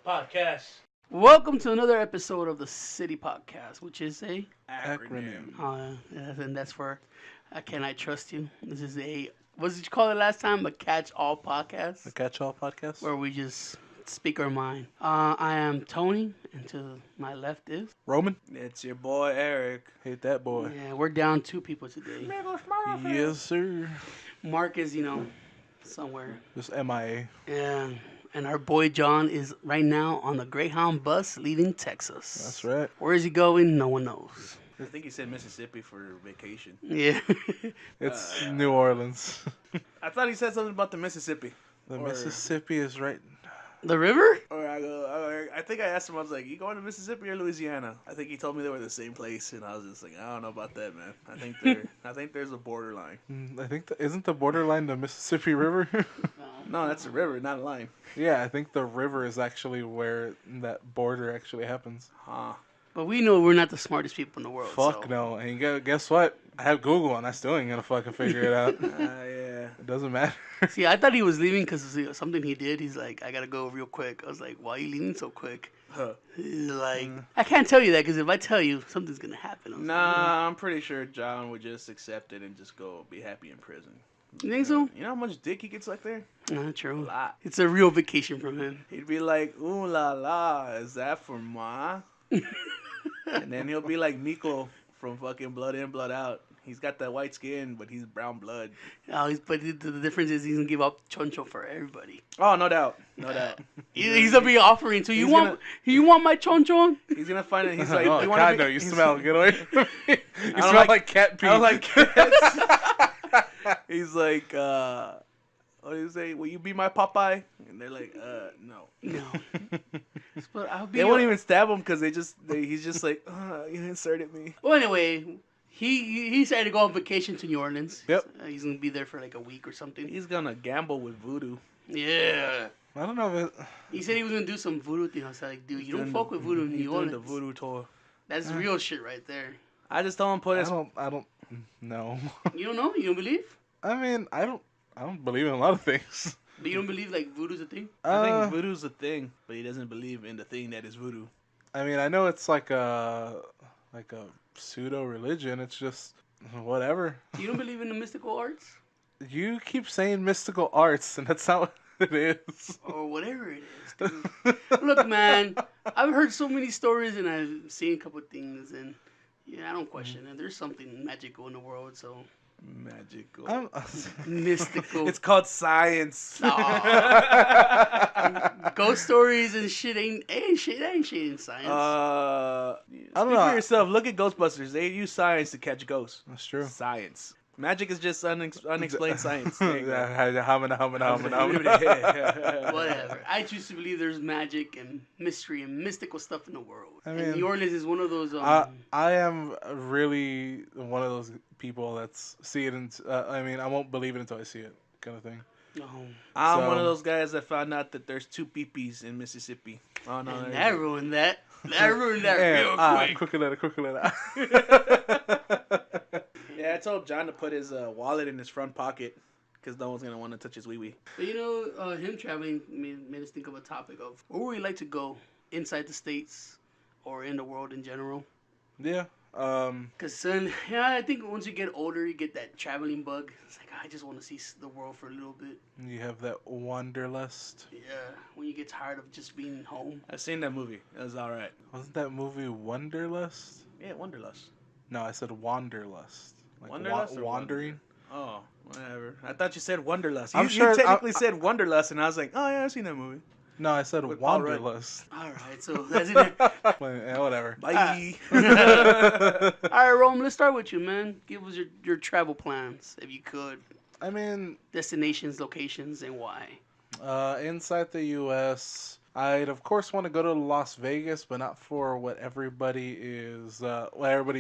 Podcast. Welcome to another episode of the City Podcast, which is a Acronym. and that's for Can I Trust You? This is what did you call it last time? A catch-all podcast, The Catch-All Podcast. where we just speak our mind. I am Tony, and to my left is Roman. It's your boy Eric. Hate that boy. yeah. We're down 2 people today. Yes, sir. Mark is somewhere. Just MIA. Yeah. And our boy John is right now on the Greyhound bus leaving Texas. That's right. Where is he going? No one knows. I think he said Mississippi for vacation. Yeah. It's New Orleans. I thought he said something about the Mississippi. The Mississippi is right. The river? Or I think I asked him. I was like, "You going to Mississippi or Louisiana?" I think he told me they were the same place, and I was just like, "I don't know about that, man. I think there's a borderline." I think isn't the borderline the Mississippi River? No, that's a river, not a line. Yeah, I think the river is actually where that border actually happens. Huh? But we know we're not the smartest people in the world. Fuck so. no. And guess what? I have Google, and I still ain't gonna fucking figure it out. Yeah. It doesn't matter. See, I thought he was leaving because of something he did. He's like, I gotta go real quick. I was like, why are you leaving so quick? Huh. He's like, I can't tell you that because if I tell you, something's gonna happen. I was like, Nah, I'm pretty sure John would just accept it and just go be happy in prison. You think so? You know how much dick he gets like there? Not A true. lot. It's a real vacation from him. He'd be like, "Ooh la la, is that for ma?" And then he'll be like Nico from fucking Blood In, Blood Out. He's got that white skin, but he's brown blood. But the difference is he's gonna give up choncho for everybody. Oh, no doubt, no doubt. He's gonna be offering to you. He's Want my choncho? He's gonna find it. He's like, oh, "You God, want to no, you smell. Get away from me. You don't smell like- like cat pee. I don't like cats. He's like, what do you say? Will you be my Popeye? And they're like, no. No. But I'll be. They won't even stab him because he's just like, you inserted me. Well, anyway, he decided to go on vacation to New Orleans. Yep. He's gonna be there for like a week or something. He's gonna gamble with voodoo. Yeah. I don't know if He said he was gonna do some voodoo thing. I was like, dude, you don't doing fuck with voodoo in He's New doing Orleans. the voodoo tour. That's real shit right there. I just told him put his. I don't know. You don't know? You don't believe? I mean, I don't believe in a lot of things. But you don't believe like voodoo's a thing? I think voodoo's a thing, but he doesn't believe in the thing that is voodoo. I mean, I know it's like a pseudo religion. It's just whatever. You don't believe in the mystical arts? You keep saying mystical arts, and that's not what it is. Or whatever it is. 'Cause look, man, I've heard so many stories and I've seen a couple of things, and yeah, I don't question it. There's something magical in the world, so Magical. mystical. It's called science. Ghost stories and shit ain't shit in science. I Speak don't know. for yourself. Look at Ghostbusters. They use science to catch ghosts. That's true. Science. Magic is just unexplained science. There you go. Whatever. I choose to believe there's magic and mystery and mystical stuff in the world. I And mean, New Orleans is one of those. I am really one of those people that's see it and I mean, I won't believe it until I see it, kind of thing. I'm So- one of those guys that found out that there's 2 peepees in Mississippi. Oh no, And there's that ruined that. That ruined that real quick. Quick letter. Yeah, I told John to put his wallet in his front pocket because no one's gonna want to touch his wee wee. But you know, him traveling made us think of a topic of where would we like to go inside the states or in the world in general. Yeah. Cause son, yeah, I think once you get older, you get that traveling bug. It's like I just want to see the world for a little bit. You have that wanderlust. Yeah, when you get tired of just being home. I've seen that movie. It was all right. Wasn't that movie Wanderlust? Yeah, Wanderlust. No, I said Wanderlust. Like Wanderlust or wandering. Oh, whatever. I thought you said Wanderlust. I'm You sure- technically said Wanderlust, and I was like, oh yeah, I've seen that movie. No, I said With Paul Rudd. Wanderlust. All right, so that's it. Yeah, whatever. Bye. All right, Rome, let's start with you, man. Give us your travel plans, if you could. I mean, Destinations, locations, and why. inside the U.S., I'd of course want to go to Las Vegas, but not for what everybody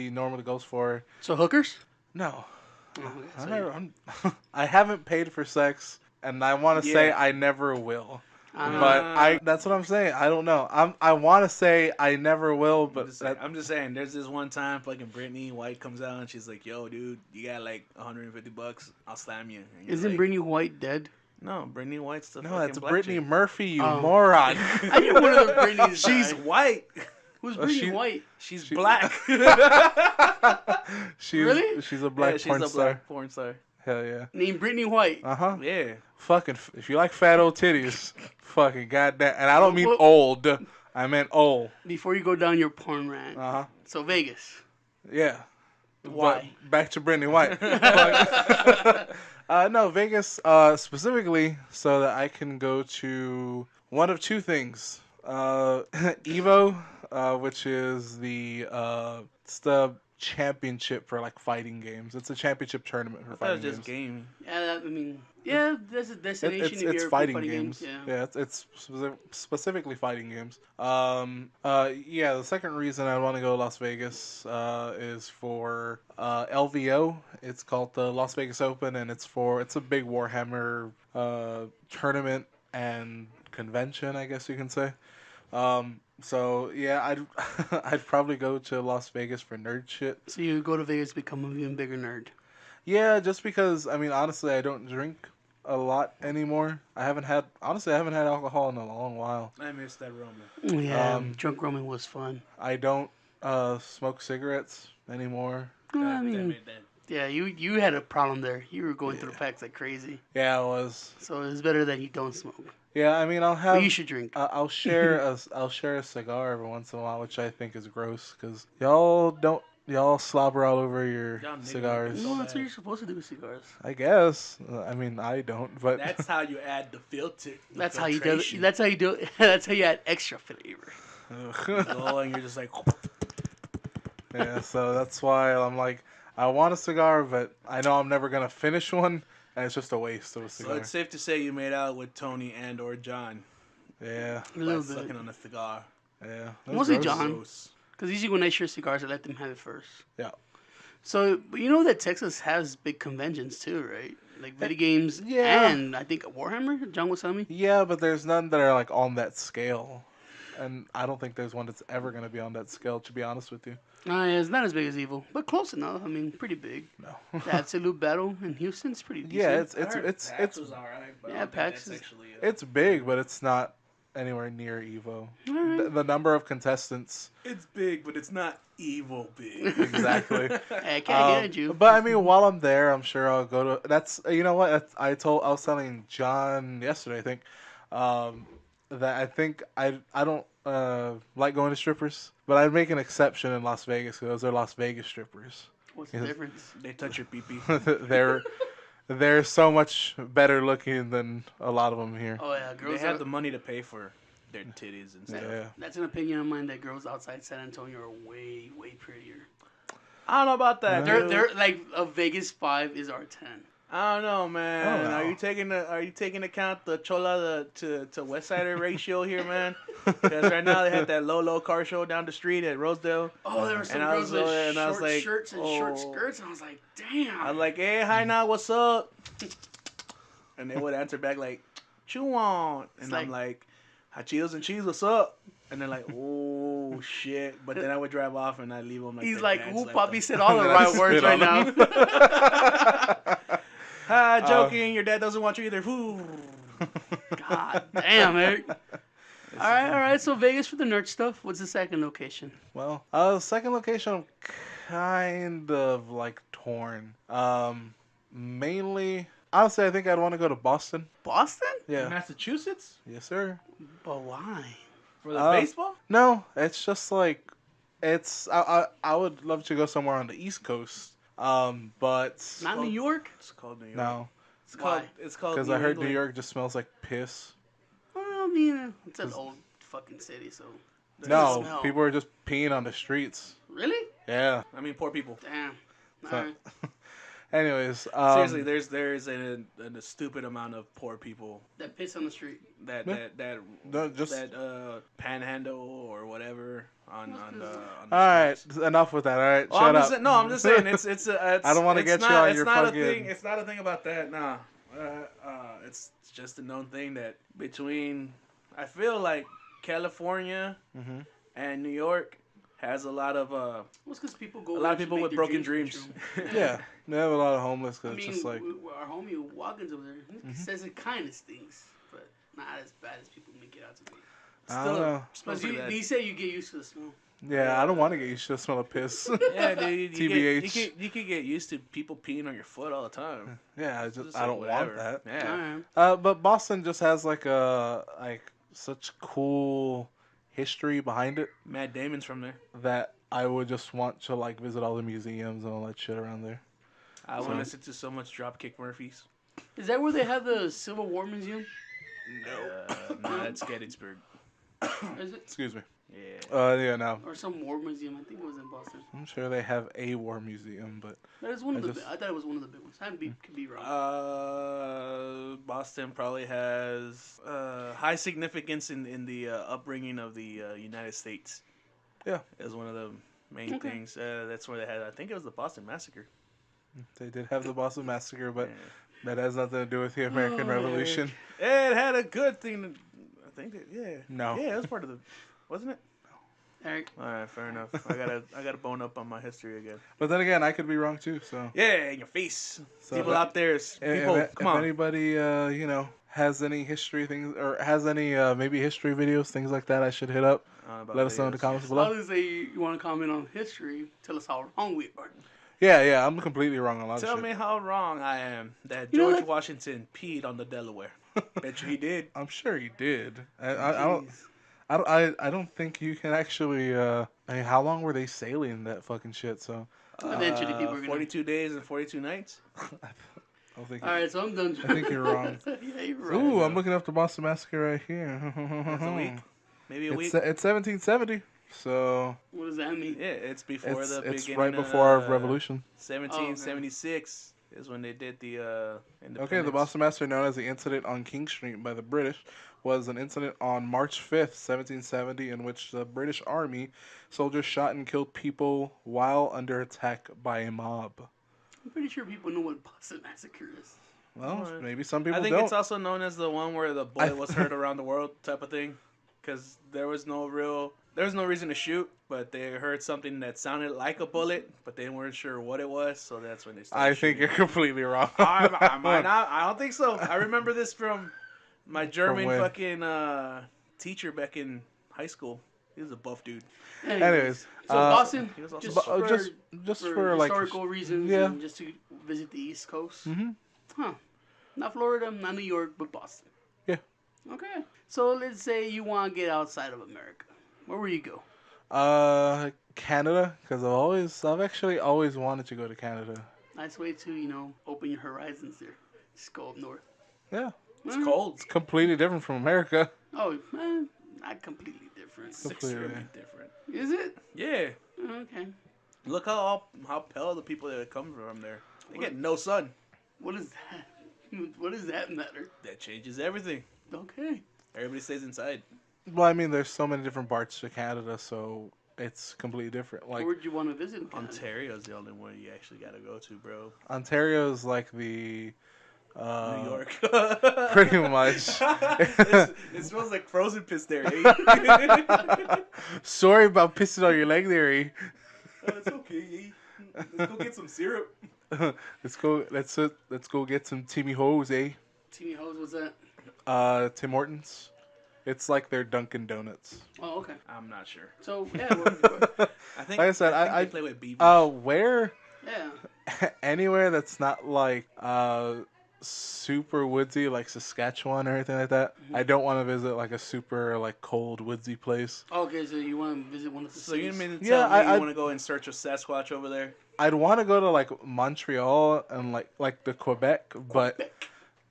normally goes for. So hookers? No, Oh, okay, so I haven't paid for sex, and I want to say Yeah. I never will. I don't But know. that's what I'm saying. I don't know. I want to say I never will, but I'm just saying. There's this one time, fucking Brittany White comes out and she's like, "Yo, dude, you got like $150? I'll slam you." And you're Isn't like, Brittany White dead? No, Brittany White's the no, fucking that's black Brittany chick. Murphy, you Oh. moron. I knew one of the Britneys She's died. white. Who's Oh, Brittany she- White? She's She- black. Really? She's a black she's porn a star. black porn star. Hell yeah. Named Brittany White. Uh-huh. Yeah. Fucking, if you like fat old titties, fucking goddamn. And I don't mean Well- old. I meant old. Before you go down your porn rant. Uh-huh. So Vegas. Yeah. Why? But back to Brittany White. No, Vegas specifically so that I can go to one of two things. Evo, which is it's the championship for like fighting games. It's a championship tournament for I thought it fighting was just games. game. Yeah, I mean, yeah, there's a destination if It's you're fighting games. Yeah. It's specifically fighting games. Yeah, the second reason I want to go to Las Vegas is for LVO. It's called the Las Vegas Open, and it's a big Warhammer tournament and convention, I guess you can say. So yeah, I'd I'd probably go to Las Vegas for nerd shit. So you go to Vegas, become an even bigger nerd. Yeah, just because I mean honestly I don't drink a lot anymore. I haven't had alcohol in a long while. I missed that Roman. Yeah, drunk Roman was fun. I don't smoke cigarettes anymore. I mean, yeah, you had a problem there. You were going through packs like crazy. Yeah, I was. So it's better that you don't smoke. Yeah, I mean I'll have. But you should drink. I'll share a cigar every once in a while, which I think is gross because y'all slobber all over your Y'all niggas cigars. so Well, that's what bad. you're supposed to do with cigars. I guess. I mean I don't, but That's how you add the filter. the That's how you do it. filtration. That's how you do it. That's how you add extra flavor. You go and you're just like, Yeah, so that's why I'm like, I want a cigar, but I know I'm never gonna finish one, and it's just a waste of a so cigar. it's safe to say you made out with Tony and or John Yeah, A by little sucking bit. on a cigar. yeah. That was Mostly gross. John. Gross. Because usually when I share cigars, I let them have it first. Yeah. So, but you know that Texas has big conventions too, right? Like video games Yeah. and I think Warhammer. John was telling me. Yeah, but there's none that are like on that scale, and I don't think there's one that's ever gonna be on that scale. To be honest with you, Yeah, it's not as big as Evil, but close enough. I mean, pretty big. no. The Absolute Battle in Houston's pretty decent. Yeah, PAX was alright, but I Yeah, don't think PAX that's is- actually. it's big, but it's not anywhere near Evo. Alright. The number of contestants, It's big, but it's not evil big. exactly. Hey, I can't get you. But I mean, while I'm there, I'm sure I'll go to. That's you know what I was telling John yesterday. I think that I think I don't like going to strippers, but I'd make an exception in Las Vegas because those are Las Vegas strippers. What's the difference? They touch your pee pee. They're so much better looking than a lot of them here. Oh yeah, They girls have are, the money to pay for their titties and stuff. Yeah. That's an opinion of mine that girls outside San Antonio are way prettier. I don't know about that. They're- dude. They're like a Vegas 5 is our 10. I don't know, man. I don't know. Are you taking account the chola to West Sider ratio here, man? Because right now they had that low car show down the street at Rosedale. Oh, there were some And I girls was with there, and I was short like, shirts and oh. short skirts, and I was like, damn. I was like, hey, hi now, what's up? And they would answer back like, chew on. And It's I'm like, Hachitos and cheese, what's up? And they're like, oh shit. But then I would drive off and I'd leave them like He's their like, pants ooh, left Poppy on. said all the And I right words spit right on now. Ha, joking, your dad doesn't want you either. Whew. God damn, Eric. All right. So Vegas for the nerd stuff. What's the second location? Well, second location, I'm kind of like torn. Mainly, honestly, I think I'd want to go to Boston. Boston? Yeah. Massachusetts? Yes, sir. But why? For the Uh, baseball? No, it's just like I would love to go somewhere on the East Coast. But Not New York? It's called New York. no, Why? It's called because I heard New York just smells like piss. Well, I mean, it's an old fucking city, so. No, smell. people are just peeing on the streets. Really? Yeah. I mean, poor people. Damn. All So- right. Anyways, Seriously, there's a stupid amount of poor people That piss on the street. that Yeah. that just panhandle or whatever on the. On the all right. streets. Enough with that. All right, Oh, shut up. I'm just saying it's I don't wanna it's get you not- on it's your not fucking- a thing. It's not a thing about that. Nah, it's just a known thing that between I feel like California Hmm. and New York has a lot of Well, it's because people go a there lot of to people make with their broken dreams dreams. come true. Yeah, they have a lot of homeless I because it's mean, just like, our homie Watkins over there Mhm. says it kind of stinks, but not as bad as people make it out to be. I don't know. Smells Plus, pretty bad. he said you get used to the smell. Yeah, I don't want to get used to the smell of piss. Yeah, dude, TBH. you could get used to people peeing on your foot all the time. Yeah, Just I like don't want whatever. that. Yeah. Alright. But Boston just has like such cool history behind it Matt Damon's from there. that I would just want to like visit all the museums and all that shit around there. I So- want to listen to so much Dropkick Murphys. Is that where they have the Civil War Museum? No, that's Gettysburg. Is it? Excuse me. Yeah. Yeah, no. Or some war museum? I think it was in Boston. I'm sure they have a war museum, but That is one of I the. just- I thought it was one of the big ones. I could be wrong. Boston probably has high significance in the upbringing of the United States. Yeah. Is one of the main Okay. things. That's where they had. I think it was the Boston Massacre. they did have the Boston Massacre, but Yeah. that has nothing to do with the American Revolution. It had a good thing. I think that, yeah. No. Yeah, it was part of the. Wasn't it? Eric. All right, fair enough. I gotta bone up on my history again. But then again, I could be wrong too. So, Yeah, in your face. so People out there, people, if come on. anybody has any history things or has any maybe history videos, things like that, I should hit up. Let us know in the comments I below. was gonna say you want to comment on history. Tell us how wrong we are. Yeah, I'm completely wrong on a lot Tell of me shit. how wrong I am that You know George what? Washington peed on the Delaware. Bet you he did. I'm sure he did. I Jeez. don't think you can actually. I mean, how long were they sailing that fucking shit? So Eventually people are gonna- 42 days and 42 nights. I don't think. All right, so I'm done. I think you're wrong. Yeah, you're right. Ooh, I'm looking up the Boston Massacre right here. That's a week. Maybe a It's week. it's 1770. So What does that mean? Yeah, it's before it's the it's beginning. right before our revolution. 1776 is when they did the independence. Okay, the Boston Massacre, known as the incident on King Street by the British, was an incident on March 5th, 1770, in which the British Army soldiers shot and killed people while under attack by a mob. I'm pretty sure people know what Boston Massacre is. Well, What? maybe some people I think don't. it's also known as the one where the bullet was heard around the world type of thing, because there was no reason to shoot, but they heard something that sounded like a bullet, but they weren't sure what it was, so that's when they started. I think you're shooting. completely wrong. I might not. I don't think so. I remember this from my German when? fucking teacher back in high school. He was a buff dude. Anyways, so Boston, he was also just, but, for, just for for like historical reasons, yeah. and just to visit the East Coast. hmm Huh? Not Florida, not New York, but Boston. Yeah. Okay. So let's say you want to get outside of America. Where will you go? Canada, because I've actually always wanted to go to Canada. Nice way to open your horizons there. Just go up north. Yeah, It's cold. it's completely different from America. Oh, man, not completely different. It's Completely. extremely different. Is it? Yeah. Okay. Look how pale the people that come from there. They get no sun. What is that? What does that matter? That changes everything. Okay. Everybody stays inside. Well, I mean, there's so many different parts to Canada, so it's completely different. Like Where'd you want to visit in Canada? Ontario's the only one you actually gotta go to, bro. Ontario's like the New York. pretty much. It smells like frozen piss there, eh? Sorry about pissing on your leg there. Eh? It's okay, eh? Let's go get some syrup. Let's go get some Timmy Ho's, eh? Teeny Hose, what's that? Tim Hortons. It's like their Dunkin' Donuts. Oh, okay. I'm not sure. So, yeah, where, I think, Like I said, I think I they play with beavers. where yeah. anywhere that's not like super woodsy, like Saskatchewan or anything like that. I don't want to visit like a super like cold woodsy place. Okay, so you want to visit one of the So you cities? mean to Yeah, tell me I you want to go in search of Sasquatch over there? I'd want to go to like Montreal and like the Quebec, but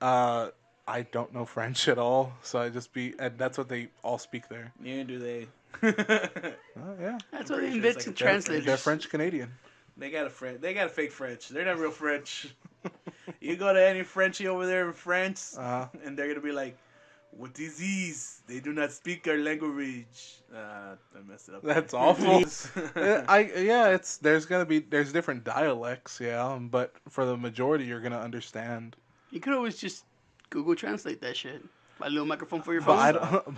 I don't know French at all, so and that's what they all speak there. Neither do they. Oh yeah, That's I'm what they pretty sure invent it's to like a translate. they're French Canadian. They got a fake French. They're not real French. You go to any Frenchie over there in France, and they're gonna be like, "What is this? They do not speak our language." I messed it up. That's awful. There's different dialects, yeah, but for the majority, you're gonna understand. You could always just Google Translate that shit. My little microphone for your But I phone.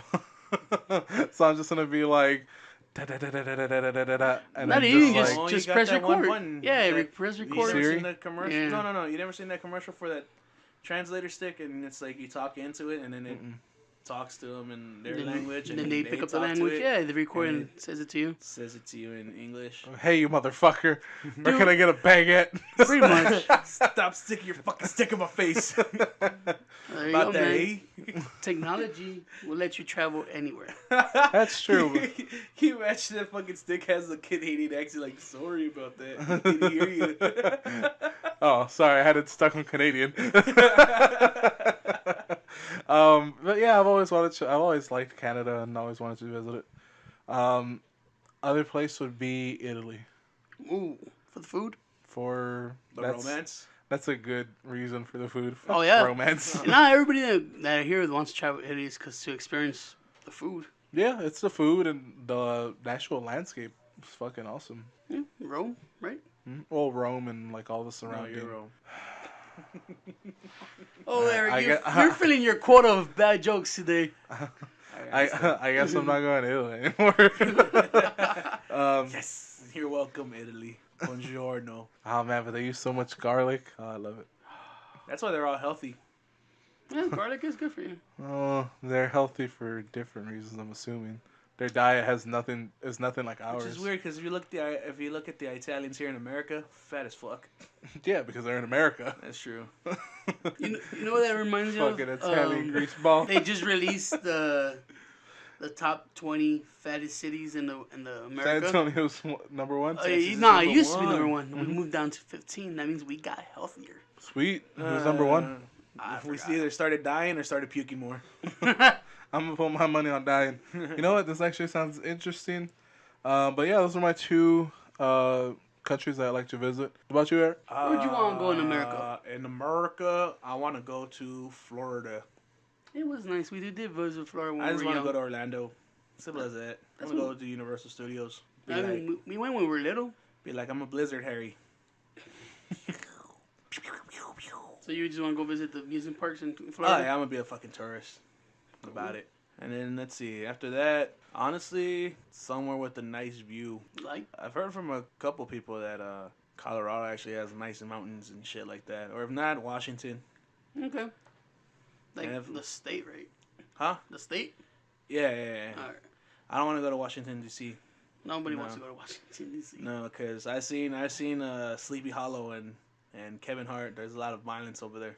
don't. So I'm just gonna be like, da da da da da da da da da da, and Not then even, just just like, just you got press that one record. button. Yeah, That- press You record. never Siri? seen that commercial? Yeah. No. You never seen that commercial for that translator stick, and it's like you talk into it, and then it talks to them in their language, and then they pick up the talk to language. it, Yeah, the record and and says it to you. says it to you in English. hey, you motherfucker, where Dude. can I get a baguette? Pretty much. Stop sticking your fucking stick in my face. There you About go, that, man. eh? Technology will let you travel anywhere. That's true. Can you imagine that fucking stick has a Canadian accent? Like, sorry about that. He didn't hear you. Oh, sorry, I had it stuck on Canadian. But yeah, I've always liked Canada and always wanted to visit it. Other place would be Italy. Ooh, for the food? For The romance. That's a good reason for the food. Oh, yeah. Romance. And not everybody that I hear wants to travel to Italy is to experience the food. Yeah, it's the food and the actual landscape. It's fucking awesome. Yeah, Rome, right? Well, Rome and like all the surrounding. No, you're wrong. Oh, Eric, I you're filling your quota of bad jokes today. I guess I'm not going to Italy anymore. Yes, you're welcome, Italy. Buongiorno. Oh man, but they use so much garlic. Oh, I love it. That's why they're all healthy. Yeah, garlic is good for you. Oh, they're healthy for different reasons. I'm assuming their diet is nothing like ours. Which is weird because if you look at the Italians here in America, fat as fuck. Yeah, because they're in America. That's true. You know what that reminds you of? Fucking Italian greaseball. They just released the top 20 fattest cities in the San America. Antonio's number one. Texas is Nah, it number used to be one. number one. We moved down to 15. That means we got healthier. Sweet. Who's number one? We either started dying or started puking more. I'm gonna put my money on dying. You know what? This actually sounds interesting. But yeah, those are my two countries that I like to visit. What about you, Eric? Where'd you want to go in America? In America, I want to go to Florida. It was nice. We did visit Florida when I we just were want to young. go to Orlando. Simple as that. I That's want to what- go to Universal Studios. I mean, we went when we were little. Be like, I'm a Blizzard Harry. So you just want to go visit the amusement parks in Oh, Florida? yeah, I'm going to be a fucking tourist about it. And then, let's see, after that, honestly, somewhere with a nice view. Like, I've heard from a couple people that Colorado actually has nice mountains and shit like that. Or if not, Washington. okay. Like Yeah. the state, right? Huh? The state? Yeah. All right. I don't want to go to Washington, D.C. Nobody No. wants to go to Washington, D.C. No, because I've seen Sleepy Hollow and Kevin Hart. There's a lot of violence over there.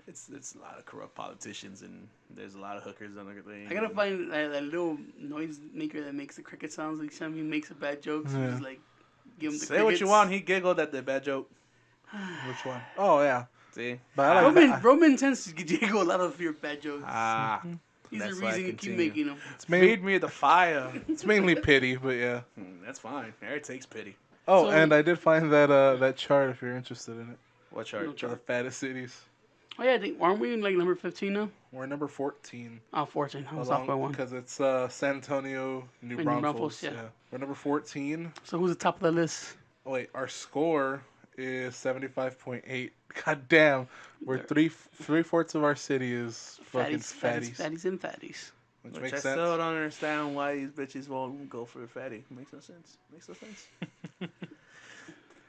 It's a lot of corrupt politicians and there's a lot of hookers and everything. I gotta find that little noise maker that makes the cricket sounds each time he makes a bad joke. So Yeah. just like give him the Say what you crickets. want. He giggled at the bad joke. Which one? Oh yeah. See? But I like Roman tends to jiggle a lot of your bad jokes. Ah. He's that's the why I reason you keep continue. making them. it's mainly Feed me the fire. it's mainly pity, but yeah. That's fine. Eric takes pity. Oh, So- and I did find that that chart if you're interested in it. What chart? No The fattest cities. Oh yeah, aren't we in like number 15 now? We're number 14. Oh, 14. I was off by one. Because it's San Antonio, New And New Braunfels. Braunfels, yeah. We're number 14. So who's the top of the list? Oh, wait, our score is 75.8. God damn. We're three-fourths of our city is fucking fatties. Fatties and fatties. Which Which makes I sense. still don't understand why these bitches won't go for a fatty. Makes no sense. Makes no sense.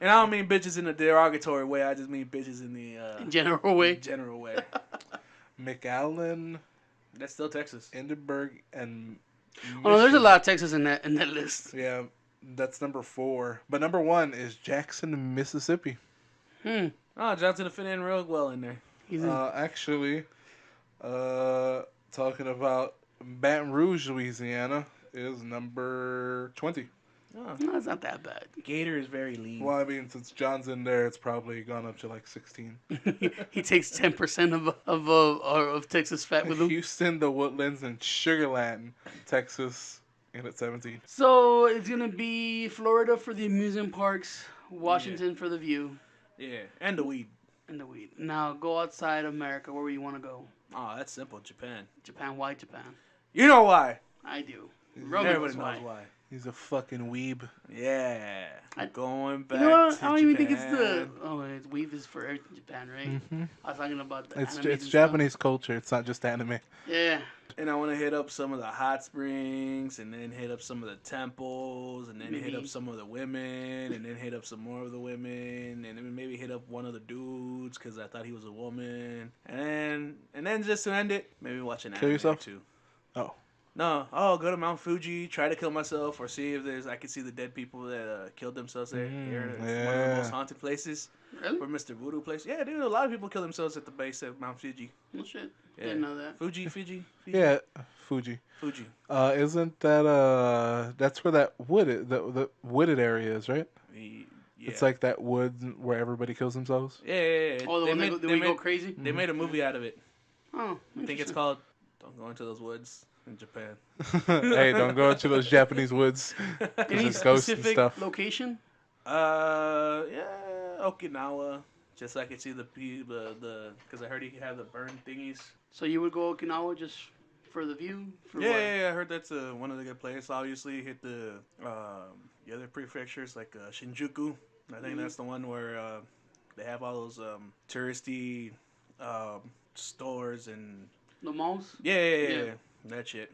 And I don't mean bitches in a derogatory way. I just mean bitches in the In general way. general way. McAllen, That's still Texas. Edinburgh, and Oh no, there's a Mission. lot of Texas in that list. Yeah, that's number 4. But number 1 is Jackson, Mississippi. Hmm. Oh, Johnson fit in real well in there. He's in, Actually, talking about Baton Rouge, Louisiana, is number 20. Oh, no, it's not that bad. Gator is very lean. Well, I mean, since John's in there, it's probably gone up to like 16. He takes 10% of Texas fat with him. Houston, the Woodlands, and Sugarland, Texas, in at 17. So it's gonna be Florida for the amusement parks, Washington for the view, Yeah, and the weed. and the weed. Now go outside America. Where you want to go? Oh, that's simple. Japan. Japan. Why Japan? You know why? I do. Everybody knows knows why. He's a fucking weeb. Yeah. I- Going back You know what? to I don't even think it's the. Japan. Oh, it's weave is for everything in Japan, right? Hmm. I was talking about the It's animes it's and Japanese culture. It's not just anime. stuff. Yeah. And I want to hit up some of the hot springs, and then hit up some of the temples, and then hit up Maybe. some of the women, and then hit up some more of the women, and then maybe hit up one of the dudes because I thought he was a woman, and then just to end it, maybe watch an Kill anime or yourself? two. Oh. No, go to Mount Fuji, try to kill myself, or see if I can see the dead people that killed themselves there. Here, it's one of the most Yeah. haunted places. Really? For Mr. Voodoo place. Yeah, dude, a lot of people kill themselves at the base of Mount Fuji. No shit. Yeah. Didn't know that. Fiji. Yeah, Fuji. Fuji. Isn't that that's where that the wooded area is, right? Yeah. It's like that wood where everybody kills themselves. Yeah. Oh, the one that we go crazy? They made a movie out of it. Oh, I think it's called Don't Go Into Those Woods in Japan. Hey, don't go into those Japanese woods. Any There's ghosts and specific stuff. location? Yeah, Okinawa. Just so I could see the because I heard you have the burn thingies. So you would go Okinawa just for the view? For what? Yeah, I heard that's one of the good places. Obviously, hit the other prefectures like Shinjuku. I think that's the one where they have all those touristy stores and The malls? yeah, that shit.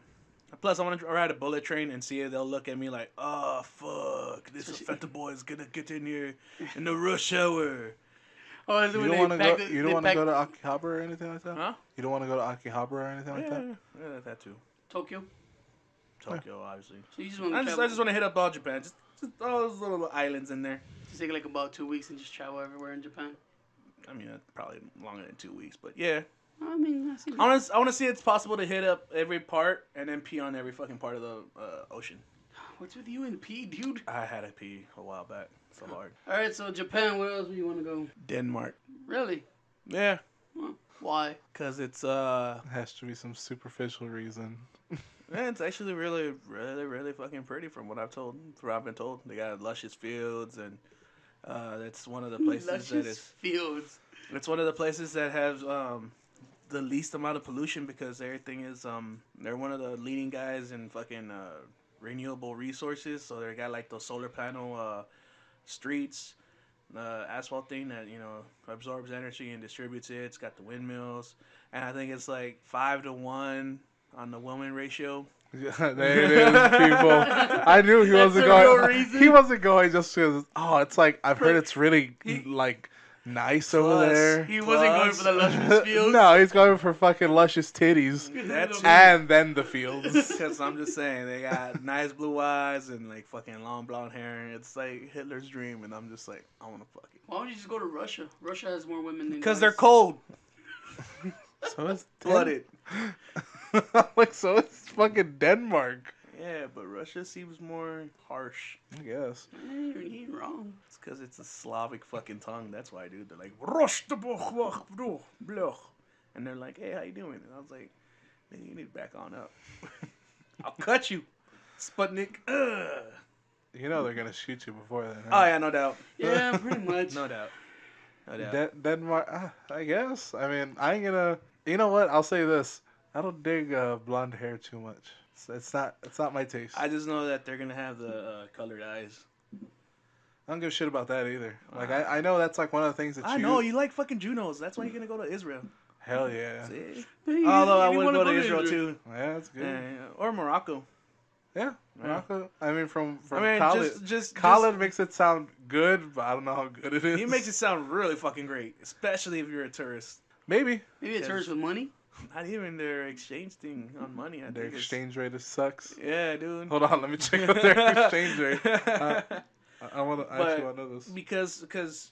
Plus, I want to ride a bullet train and see if they'll look at me like, oh fuck, this feta boy is gonna get in here in the rush hour. Oh, is it You when don't they want to pack go. the- You they don't want to pack go to Akihabara or anything like that. Huh? You don't want to go to Akihabara or anything like that. Yeah, that too. Tokyo? Tokyo, obviously. So you just want I to just travel? want to hit up all Japan, just all those little islands in there. Just take like about 2 weeks and just travel everywhere in Japan? I mean, that's probably longer than 2 weeks, but yeah. I mean, that seems... I want to see it's possible to hit up every part and then pee on every fucking part of the ocean. What's with you and pee, dude? I had to pee a while back. So hard. Alright, so Japan, where else do you want to go? Denmark. Really? Yeah. Huh. Why? Cause it's It has to be some superficial reason. it's actually really fucking pretty from what I've been told. They got luscious fields and that's one of the places Luscious fields. it's one of the places that has the least amount of pollution because everything is they're one of the leading guys in fucking renewable resources. So they got like those solar panel streets, asphalt thing that absorbs energy and distributes it. It's got the windmills, and I think it's like 5-1 on the woman ratio. Yeah, there it is, people. I knew he wasn't the real going. reason? He wasn't going just because. Oh, it's like I've heard it's really like nice over there. He wasn't going for the luscious fields. No, he's going for fucking luscious titties That's and then the fields. Because I'm just saying they got nice blue eyes and like fucking long blonde hair. It's like Hitler's dream, and I'm just like, I want to fuck it. Why don't you just go to Russia? Russia has more women than Because guys. they're cold, So it's blooded. Like so it's fucking Denmark. Yeah, but Russia seems more harsh. I guess. He ain't wrong. It's because it's a Slavic fucking tongue. That's why, dude. They're like, and they're like, hey, how you doing? And I was like, man, you need to back on up. I'll cut you, Sputnik. Ugh. You know they're gonna shoot you before then. Oh yeah, no doubt. Yeah, pretty much. No doubt. No doubt. Denmark. I guess. I mean, I ain't gonna. You know what? I'll say this. I don't dig blonde hair too much. It's not my taste. I just know that they're gonna have the colored eyes. I don't give a shit about that either. Like I know that's like one of the things that I know you like fucking Junos. That's why you're gonna go to Israel. Hell yeah. See? Hey, Although I you would wanna go to Israel too. Yeah, that's good. Yeah, or Morocco. Yeah, Morocco. I mean, from I mean, Khaled. just Khaled makes it sound good, but I don't know how good it is. he makes it sound really fucking great, especially if you're a tourist. Maybe Maybe it's hers with money. Not even their exchange thing on money. I their think exchange rate sucks. Yeah, dude. Hold on, let me check out their exchange rate. I actually want to know this. Because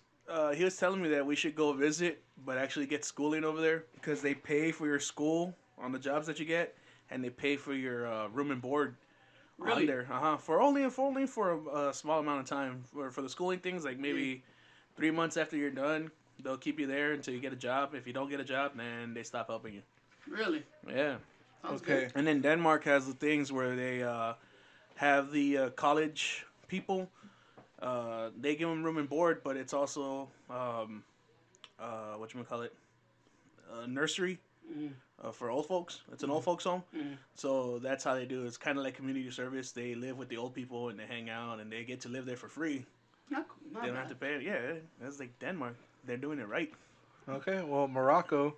he was telling me that we should go visit, but actually get schooling over there because they pay for your school on the jobs that you get, and they pay for your room and board. Really? On there, for only for a small amount of time for the schooling things, like maybe 3 months after you're done, they'll keep you there until you get a job. If you don't get a job, then they stop helping you. Really? Yeah. Sounds Okay. good. And then Denmark has the things where they have the college people. They give them room and board, but it's also whatchamacallit, nursery for old folks. It's an old folks home. So that's how they do it. It's kind of like community service. They live with the old people and they hang out and they get to live there for free. Not They don't bad. have to pay. Yeah, that's like Denmark. They're doing it right. Okay, well, Morocco,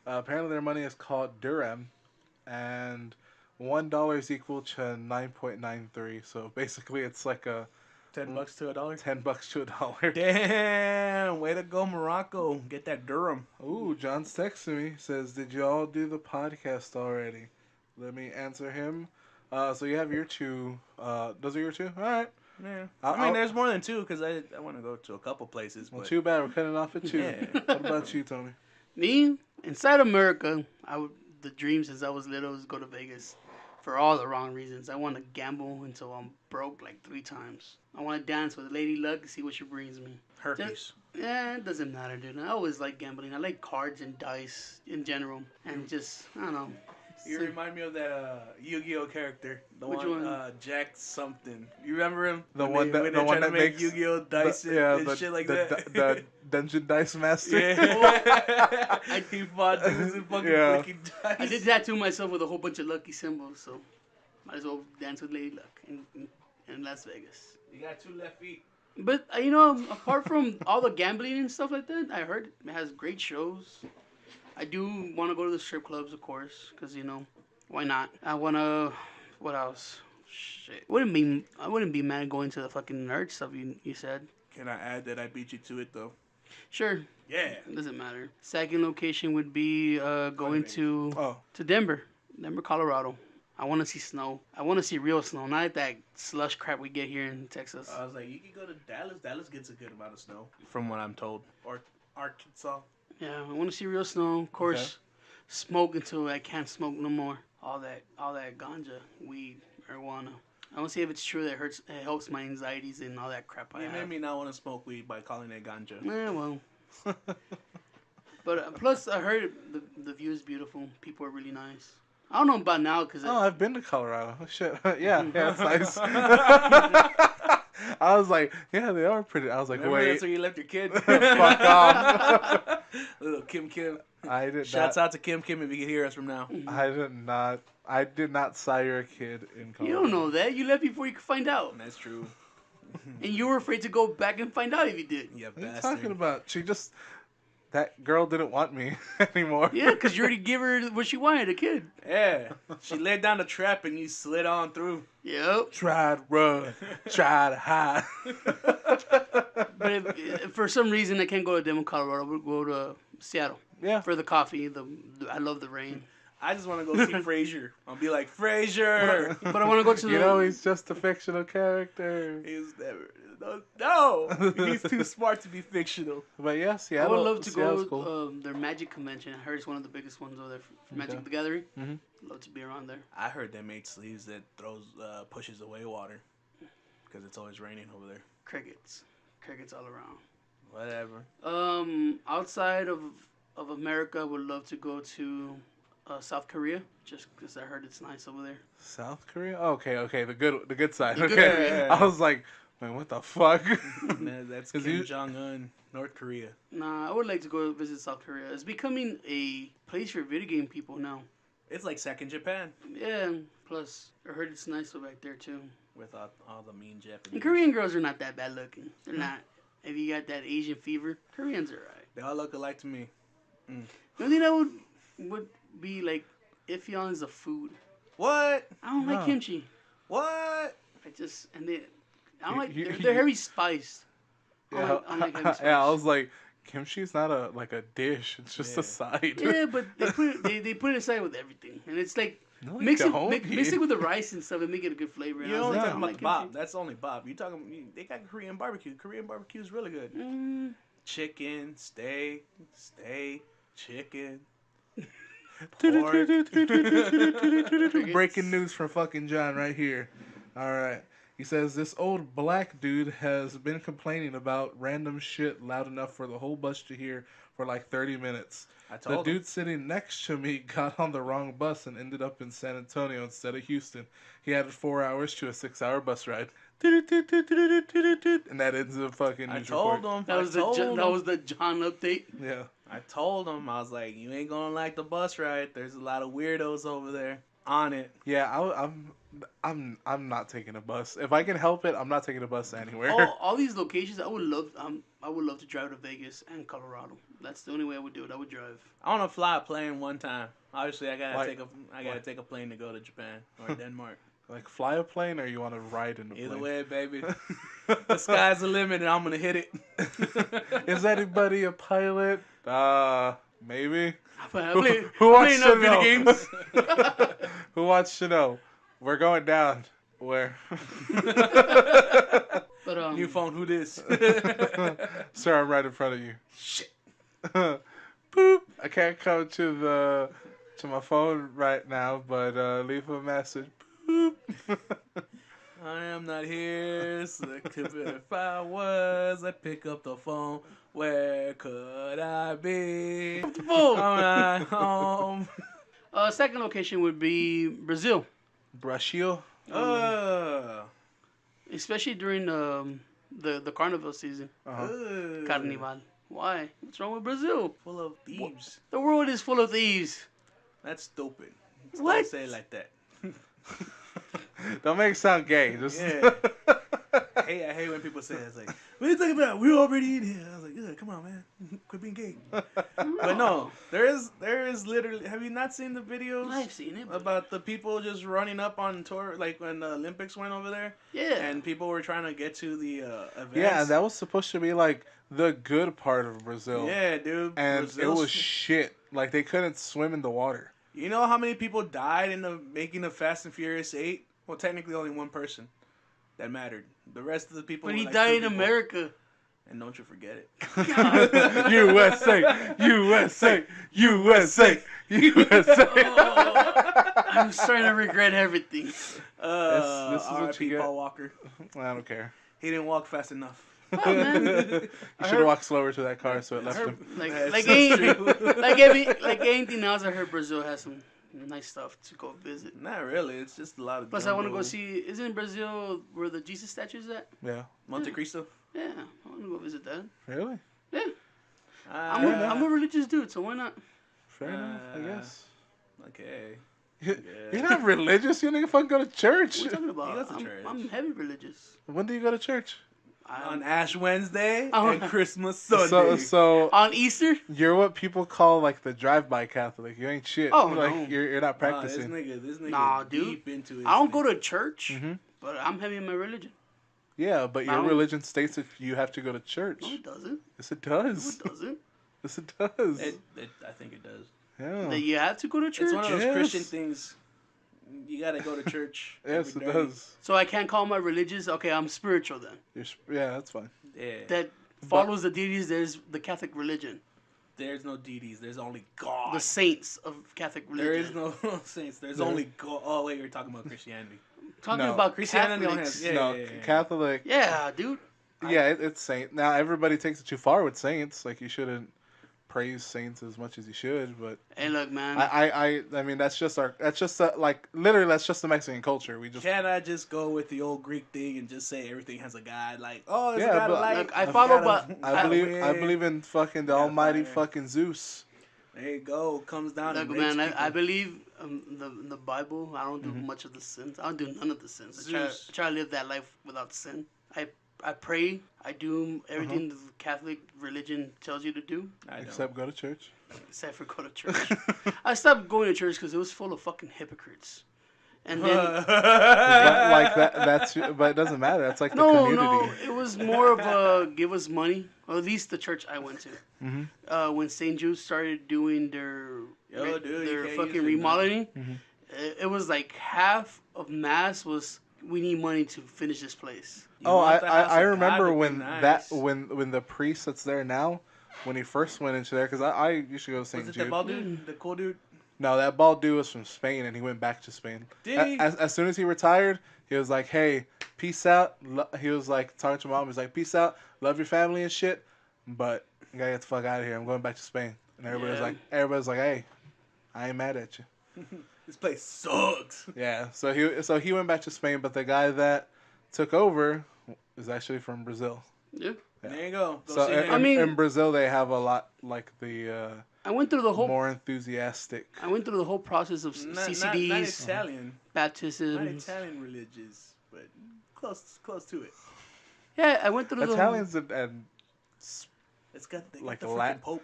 apparently their money is called dirham, and $1 is equal to 9.93. So basically, it's like a $10 to a dollar. $10 to a dollar. Damn, way to go, Morocco. Get that dirham. Ooh, John's texting me. Says, "Did y'all do the podcast already?" Let me answer him. So you have your two. Those are your two. All right. Yeah. I'll- I mean, there's more than two because I want to go to a couple places. Well, But too bad we're cutting off at two. Yeah. What about you, Tony? Me, inside America, the dream since I was little was go to Vegas for all the wrong reasons. I want to gamble until I'm broke like 3 times. I want to dance with Lady Luck, see what she brings me. herpes. Yeah, it doesn't matter, dude. I always like gambling. I like cards and dice in general, and just I don't know. You remind me of that Yu-Gi-Oh character. The Which one, one? Jack something. You remember him? The When one they, that when the they're one trying that to make makes Yu-Gi-Oh dice and shit like that. the Dungeon Dice Master. Yeah. He fought dudes and fucking Yeah. freaking dice. I did tattoo myself with a whole bunch of lucky symbols, so might as well dance with Lady Luck in Las Vegas. You got 2 left feet. But apart from all the gambling and stuff like that, I heard it has great shows. I do want to go to the strip clubs, of course, because why not? I wanna. What else? Shit. I wouldn't be mad going to the fucking nerd stuff you said. Can I add that I beat you to it though? Sure. Yeah. It doesn't matter. Second location would be going to Oh, Denver, Colorado. I want to see snow. I want to see real snow, not like that slush crap we get here in Texas. I was like, you can go to Dallas. Dallas gets a good amount of snow, from what I'm told. Or Arkansas. Yeah, I want to see real snow. Of course, Okay. smoke until I can't smoke no more. All that ganja, weed, marijuana. I want to see if it's true that it helps my anxieties and all that crap I You have. made me not want to smoke weed by calling it ganja. Yeah, well. But plus, I heard the view is beautiful. People are really nice. I don't know about now because oh, I've been to Colorado. Oh, shit. Yeah, it's nice. I was like, yeah, they are pretty. I was like, Remember wait. that's where you left your kid? Fuck off. Little Kim. I did Shouts not. out to Kim if you can hear us from now. I did not sire a kid in Colorado. you don't know that. You left before you could find out, That's true. and you were afraid to go back and find out if you did. You What are you bastard. talking about? That girl didn't want me anymore. Yeah, because you already gave her what she wanted, a kid. Yeah. She laid down the trap and you slid on through. Yep. Try to run, try to hide. But if for some reason I can't go to Denver, Colorado, we'll go to Seattle Yeah. for the coffee. I love the rain. I just want to go see Frasier. I'll be like, Frasier! But I want to go to the. You know, he's just a fictional character. He's never. No! He's too smart to be fictional. But yeah, I Seattle. would love to Seattle's go cool. their Magic convention. I heard it's one of the biggest ones over there for Magic Okay. the Gathering. Mhm. Love to be around there. I heard they made sleeves that pushes away water. Because it's always raining over there. Crickets all around. Whatever. Outside of America, I would love to go to South Korea, just because I heard it's nice over there. South Korea? Okay, the good side. The good Okay. Korea. I was like, man, what the fuck? That's 'Cause Kim you- Jong-un, North Korea. Nah, I would like to go visit South Korea. It's becoming a place for video game people now. It's like second Japan. Yeah, plus I heard it's nice over back there too. With all the mean Japanese. And Korean girls are not that bad looking. They're not. If you got that Asian fever, Koreans are right. They all look alike to me. The only thing that would be like iffy on is the food. What? I don't like Huh. kimchi. What? I don't like. You- They're very spiced. Yeah, I like heavy yeah. I spice. was like, kimchi's not a dish. It's just Yeah. a side. Yeah, but they put it aside with everything, and it's like No, mix you don't. it with the rice and stuff and make it a good flavor. And You're I was only like, I talking don't about the like Bob. kimchi. That's only Bob. They got Korean barbecue. Korean barbecue is really good. Mm, Chicken, steak, chicken. Pork. Breaking news from fucking John right here. All right. He says this old black dude has been complaining about random shit loud enough for the whole bus to hear for like 30 minutes. I The told him. dude sitting next to me got on the wrong bus and ended up in San Antonio instead of Houston. He added 4 hours to a 6-hour bus ride. And that ends the fucking I news told report. him. that was the John update. Yeah. I told him. I was like, you ain't gonna like the bus ride. There's a lot of weirdos over there. on it. Yeah, I'm not taking a bus. If I can help it, I'm not taking a bus anywhere. All these locations, I would love to drive to Vegas and Colorado. That's the only way I would do it. I would drive. I want to fly a plane one time. Obviously, I gotta Like- take a plane to go to Japan or Denmark. Like fly a plane, or you want to ride in a plane? Either way, baby. The sky's the limit, and I'm gonna hit it. Is anybody a pilot? Maybe. Who wants to video know? games? Who wants to know? We're going down. Where? But New phone, who this? Sir, I'm right in front of you. Shit. Boop. I can't come to my phone right now, but leave a message. Boop. I am not here. So if I was, I'd pick up the phone. Where could I be? the phone. I'm not home. Second location would be Brazil, Brazil. especially during the carnival season. Uh-huh. Carnival. Why? What's wrong with Brazil? Full of thieves. The world is full of thieves. That's stupid. What? Don't say it like that. Don't make it sound gay. Just Yeah. I hate when people say it. It's like, what are you talking about? We're already in here. I was like, yeah, come on, man. Quit being gay. But no, there is literally. Have you not seen the videos? I've seen it. About the people just running up on tour, like when the Olympics went over there. Yeah. And people were trying to get to the events. Yeah, that was supposed to be like the good part of Brazil. Yeah, dude. And Brazil's- it was shit. Like they couldn't swim in the water. You know how many people died in the making of Fast and Furious 8? Well, technically only one person that mattered. The rest of the people. But were he like died two in people. America. And don't you forget it. USA, USA, USA, USA. Oh, I'm starting to regret everything. This is what R.I.P. you get. Paul Walker. I don't care. He didn't walk fast enough. Oh, man. You should have walked slower to that car, so it left him. Like That's like so any, true. like anything else, I heard Brazil has some nice stuff to go visit. Not really. It's just a lot of. Plus, I want to jungle. go see. Isn't Brazil where the Jesus statue is at? Yeah. Monte Cristo. Yeah, I want to go visit that. Really? Yeah, Ah, I'm a religious dude, so why not? Fair enough, I guess. Okay. You're not religious. You don't even fucking go to church. What are you talking about? He goes to church. I'm heavy religious. When do you go to church? On Ash Wednesday Oh. and Christmas Sunday. So On Easter? you're what people call like the drive-by Catholic. You ain't shit. Oh, like no. you're not Nah, practicing. this nigga Nah, deep dude. into it. I don't go to church, hmm but I'm heavy in my religion. Yeah, but I your don't- religion states that you have to go to church. No, it doesn't. Yes, it No, does. it doesn't. Yes, it does. I think it does. Yeah. That you have to go to church. It's one of those Yes. Christian things. You gotta go to church. Yes, every it day. does. So I can't call my religious. Okay, I'm spiritual then. Yeah, that's fine. Yeah. That follows the deities. There's the Catholic religion, There's no deities. There's only God. the saints of Catholic religion. There is no saints. There's There- only God. Oh wait, you're talking about Christianity. Talking No. about Christianity don't Catholics. have- no, yeah. Catholic. Yeah, dude. Yeah, it's saint. Now everybody takes it too far with saints. Like you shouldn't praise saints as much as you should. But Hey, look, man. I mean that's just like literally that's just the Mexican culture. We just Can I just go with the old Greek thing and just say everything has a God? Like, oh, there's Yeah, a God of but- light. Look, I a follow, God of- but I believe I wind. believe in fucking the Yeah, almighty fire. fucking Zeus. There you go. Comes down Look, and man. rapes I people. believe the Bible. I don't do much of the sins. I don't do none of the sins. Zeus. I try to live that life without sin. I pray. I do everything the Catholic religion tells you to do, I don't. Except go to church. except for go to church. I stopped going to church because it was full of fucking hypocrites. And then Like that's but it doesn't matter. That's like the community. no, it was more of a give us money. Or at least the church I went to. Mhm. When St. Jude started doing their Yo, dude, you their can't use fucking it, man. remodeling, Mhm. it was like half of mass was we need money to finish this place. You Oh, want the house I of God remember to be when nice. when the priest that's there now, when he first went into there, because I used to go to Was St. it the Jude. bald dude, the cool dude? No, that bald dude was from Spain, and he went back to Spain. Did he? As soon as he retired, he was like, "Hey, peace out." He was like talking to mom. He was like, "Peace out, love your family and shit, but you gotta get the fuck out of here. I'm going back to Spain." And everybody's Yeah. like, "Hey, I ain't mad at you." This place sucks. Yeah. So he went back to Spain, but the guy that took over is actually from Brazil. Yeah. Yeah. There you go. Go So see in, him. I mean- in Brazil they have a lot like the I went through the whole. more enthusiastic. I went through the whole process of Not CCDs, Italian, not baptisms. Italian religious, but close to it. Yeah, I went through the. Italians and It's got they like got the freaking Pope.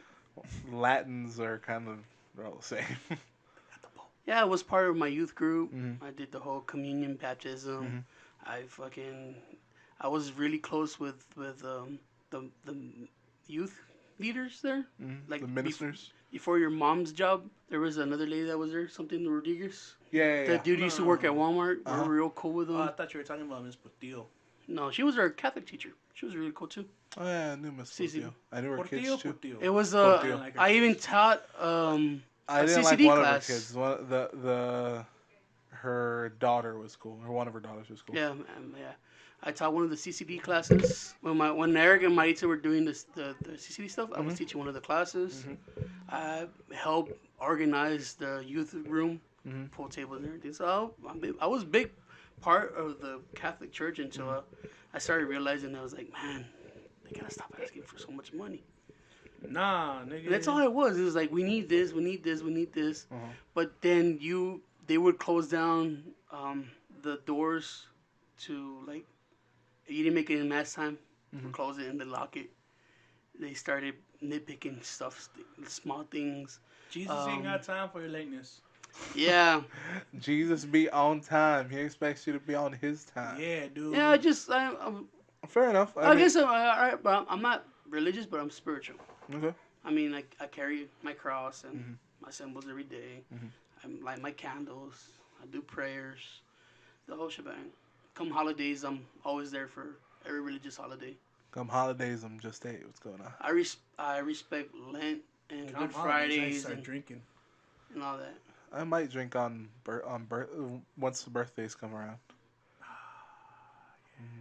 Latins are kind of they're all the same. Yeah, I was part of my youth group. Mm-hmm. I did the whole communion baptism. Mm-hmm. I was really close with the youth leaders there. Mm-hmm. Like The ministers. Before your mom's job, there was another lady that was there, something Rodriguez. Yeah. The dude used to work at Walmart. We were real cool with him. Oh, I thought you were talking about Miss Portillo. No, she was our Catholic teacher. She was really cool too. Oh yeah, I knew Miss Portillo. I knew her kids too. Portillo. It was Portillo. I even taught I a didn't like CCD one class. of her kids. Her daughter was cool. Or one of her daughters was cool. Yeah, yeah. I taught one of the CCD classes when Eric and Maritza were doing the CCD stuff. I was teaching one of the classes. I helped organize the youth room, pool tables and everything. So I was a big part of the Catholic Church until I started realizing I was like, man, they gotta stop asking for so much money. Nah, nigga. And that's all it was. It was like, we need this, we need this, we need this. But then they would close down the doors to, like, you didn't make it in mass time, close it and then lock it. They started nitpicking stuff, small things. Jesus ain't got time for your lateness. Yeah. Jesus be on time. He expects you to be on his time. Yeah, dude. Yeah, Fair enough. I guess I'm not religious, but I'm spiritual. Okay. I mean, I carry my cross and my symbols every day. I light my candles. I do prayers. The whole shebang. Come holidays, I'm always there for every religious holiday. Come holidays, I'm just hey, what's going on? I respect Lent and Good Fridays start drinking and all that. I might drink on once the birthdays come around.